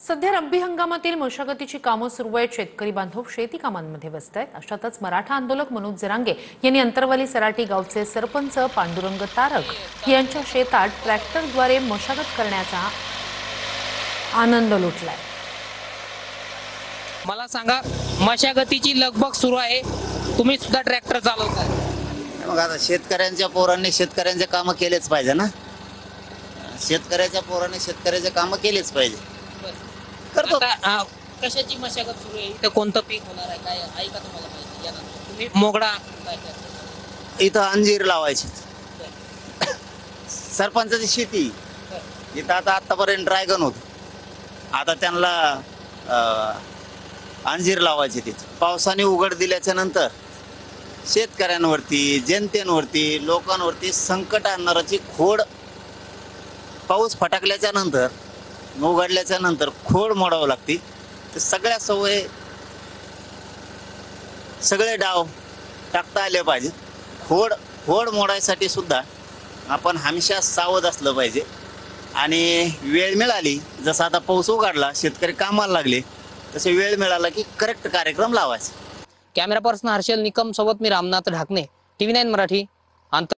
सध्या रब्बी हंगामातील मशागतीची कामं सुरू आहेत। शेतकरी बांधव शेती कामांमध्ये व्यस्त आहेत। अशातच मराठा आंदोलक मनोज जरांगे यांनी अंतरवाली सराटी गावचे सरपंच पांडुरंग तारक यांच्या शेतात ट्रॅक्टरद्वारे मशागत करण्याचा आनंद लुटलाय। मला सांगा, मशागतीची लगबग सुरू आहे, तुम्ही सुद्धा ट्रॅक्टर चालवताय। मग आता शेतकऱ्यांच्या पोरांनी शेतकऱ्यांचे कामं केलेच पाहिजे ना। शेतकऱ्याच्या पोरांनी शेतकऱ्याचे कामं केलेच पाहिजे। करतो। आता, कशाची मशागत सुरू आहे? इथं कोणतं पीक होणार आहे, काय आहे का तुम्हाला माहिती? यानंतर तुम्ही मोगडा काय करता? इथं अंजीर लावायची सरपंचाची शेती। इथं आतापर्यंत ड्रॅगन होत, आता त्यांना अंजीर लावायची। तिथं पावसाने उघड दिल्याच्या नंतर शेतकऱ्यांवरती, जनतेवरती, लोकांवरती संकट आणणाराची खोड पाऊस फटाकल्याच्या नंतर, उघडल्याच्या नंतर खोड मोडावं लागते। तर सगळ्या सगळे डाव टाकता आले पाहिजे। खोड मोडायसाठी सुद्धा आपण हमेशा सावध असलं पाहिजे। आणि वेळ मिळाली, जसं आता पाऊस उघडला, शेतकरी कामाला लागले, तसे वेळ मिळाला की करेक्ट कार्यक्रम लावायचा। कॅमेरा पर्सन हर्षल निकम सोबत मी रामनाथ ढाकणे, TV9 मराठी।